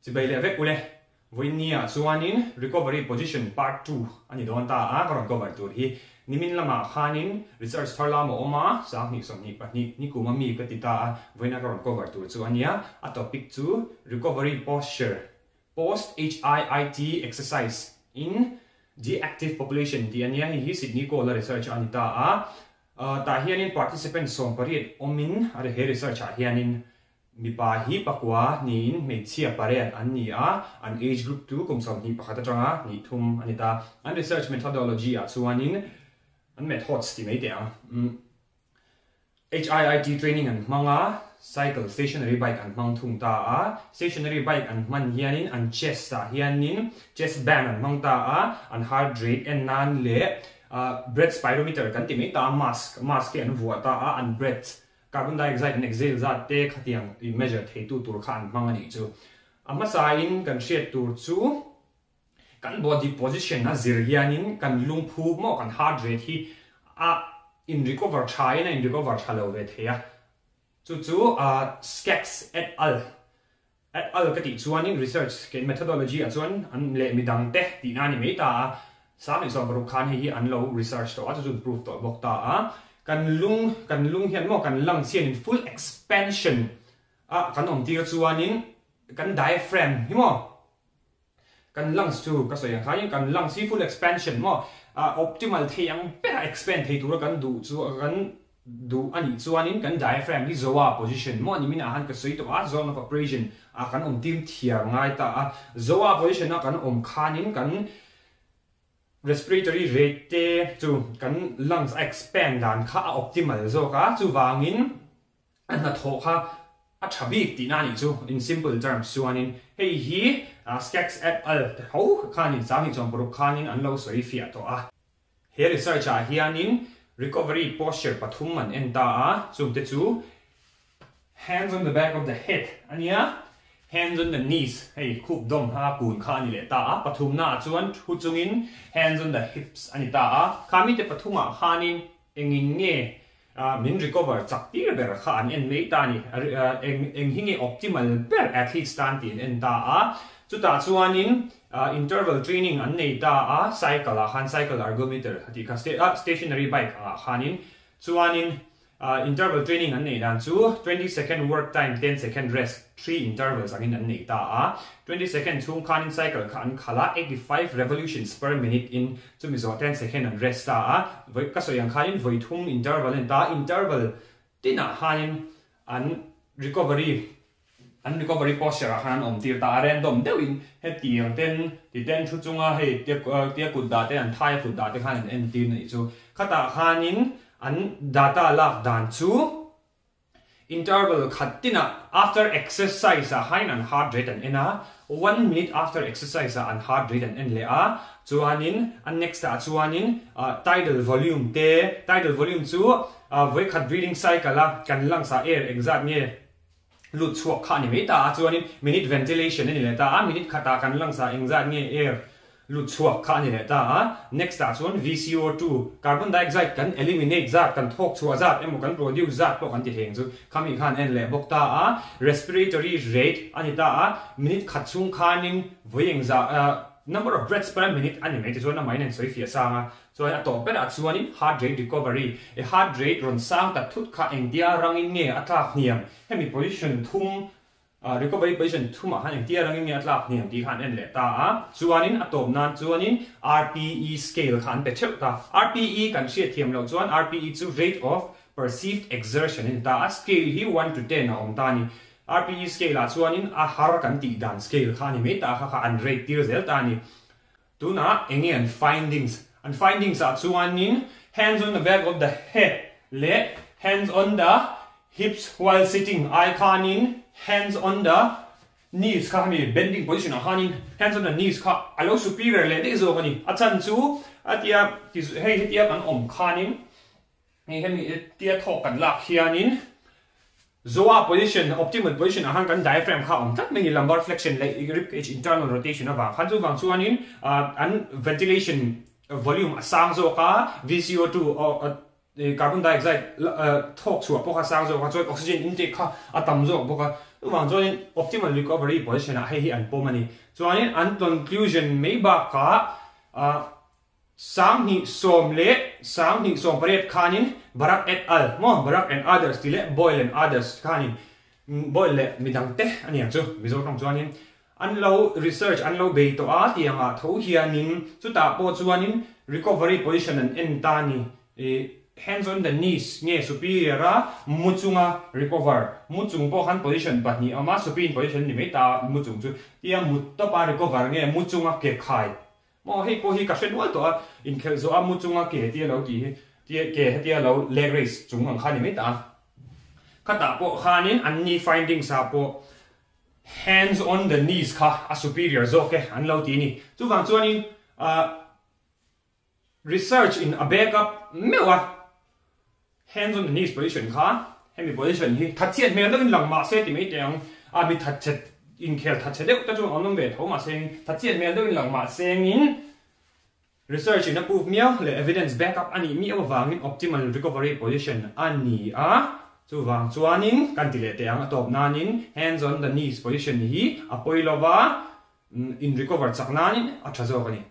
Chibai le vek ule voinia chuanin recovery position part 2 ani don ta a karon cover tur hi nimin lama khanin research tharla mo oma sangni somni pani ni kuma mi katita a voina karon cover tur chuania a topic chu recovery posture post HIIT exercise in the active population tiania hi Sydney Kola research anita a ta hianin participants som parit omin are he research a hianin mipa hi pakwa nin mechia parian anni a an age group 2 kumsom hi pakhata tanga ni thum anita an research methodology a chuanin an methods ti mai te a HIIT training an manga cycle stationary bike an mang thung ta a stationary bike an man hianin an chest ta hianin chest band an mang ta a an heart rate and nan le breath spirometer kan ti mai ta mask ke an vuwa ta a an breath carbon dioxide and exhale za te khatiang I measure thei tu tur khan mangani chu hmasa in kan hriat tur chu kan body position na zir hianin kan lungphu mo kan heart rate hi a in recover thai na in recover thalo ve theya chu Skaggs et al ka ti chuanin research ke methodology a chuan an le midang te ti na ni mai ta sa mai som ru khan hi an lo research to a chu proof to bok ta a kan lung hian mo kan lung sian in full expansion kan om tir chuanin kan diaphragm hi mo kan lungs chu ka so yang khain kan lungs hi full expansion mo optimal theiang pera expand thei tur kan du chu kan du ani chuanin kan diaphragm hi zawh position mo ni min a han ka soi to a zone of operation kan om tim thiar ngai ta zawh position na kan om khanin kan respiratory rate te chu kan lungs expand dan kha optimal zo ka chu wangin an na tho kha a thabik ti na ni chu in simple terms chuanin hei hi Skaggs et al ho khanin sami chom pro khanin an lo soi fia to a he research a hianin recovery posture pathum man enta a chum te chu hands on the back of the head ania hands on the knees hey khup dom ha kun khani le ta pathum na chuan thu chungin hands on the hips ani ta khami te pathuma khanin engin nge min recover chakti ber khan en mei ta ni eng hinge optimal per athlete stand in en ta chu ta chuanin interval training an nei ta cycle han cycle ergometer hati ka stationary bike khanin chuanin interval training an nei dan chu 20 second work time 10 second rest 3 intervals angin an nei ta 20 second chung khanin cycle khan khala 85 revolutions per minute in chumi zo 10 second an rest ta voi ka so yang khanin voi thum interval en ta interval tina hanin an recovery posture han om tir ta random deuin he tiang ten ti ten thu chunga he tia kut da te an thai kut da te khan en tin nei chu khata khanin an data lak dan chu interval khatina after exercise hain an heart rate an ena 1 minute after exercise an heart rate an en le chuanin an next chuanin tidal volume chu voi khat breathing cycle kan langsa air exact nge lut chuak kha ni meta chuanin minute ventilation ni le ta minute khata kan langsa exact nge air lut chuak kha ni le ta next chuan VCO2 carbon dioxide kan eliminate zat kan thok chua zat emo kan produce zat to kan ti heng chu khami khan en le bok ta respiratory rate ani ta minute khachung khanin voyeng za number of breaths per minute ani me ti chuan mai nen soi fia sanga chuan a to pera chuanin heart rate recovery a heart rate ron sang ta thut kha eng dia rangin nge atlak niam hemi position thum recovery position thuma han eng dia rangin nge atlak niam ti khan en le ta chuanin atom nan chuanin RPE scale khan pe theu ta RPE kan hriat thiam lo chuan RPE chu rate of perceived exertion in ta scale hi 1 to 10 om ta ni RPE scale chuanin a har kan ti dan scale khani me ta kha an rate tir zel ta ni tuna angin findings are chuanin hands on the back of the head le hands on the hips while sitting I khanin hands on the knees khami bending position khanin hands on the knees kha alo superior le de zo kani achan chu atia hei tia kan om khanin hemi tia thok kan lak hianin zawh position optimal position ahang kan diaphragm kha om tak mei lumbar flexion like rib cage internal rotation awang khan chu wang chuanin an ventilation volume asang zo ka VCO2 carbon dioxide thok chua poka sang zo ka choi oxygen intake kha atam zo boka wang chuan optimal recovery position a hi an pom ani chuan an conclusion mai ba ka sang ni som paret khanin barak et al mo barak and others tile boyle and others khanin boyle midang te ani chu mizo tong chuanin an lo research an lo be to a tianga tho hianin chu ta po chuanin recovery position an en ta ni hands on the knees nge superior a muchunga recover muchung po han position but ni ama supine position ni meta muchung chu tia mut to pa recover nge muchunga ke khai mo he po hi ka shen wal to in khel zo a muchunga ke tia lo ti tia lo leg raise chung ang khani meta khata po khanin an ni findings a po hands on the knees kha a superior zo ke an lo ti ni chu wang chuanin research in a backup mewa hands on the knees position kha hemi position hi thatchet me lo in lang ma se ti me teng a mi thatchet in khel thatchet de ta chu onong be thoma seng thatchet me lo in lang ma seng in research in a proof mia le evidence backup ani mi awangin optimal recovery position ani a chu wang chuanin kan ti le te ang top nanin hands on the knees position hi a poilova in recover chaknanin a thazo kani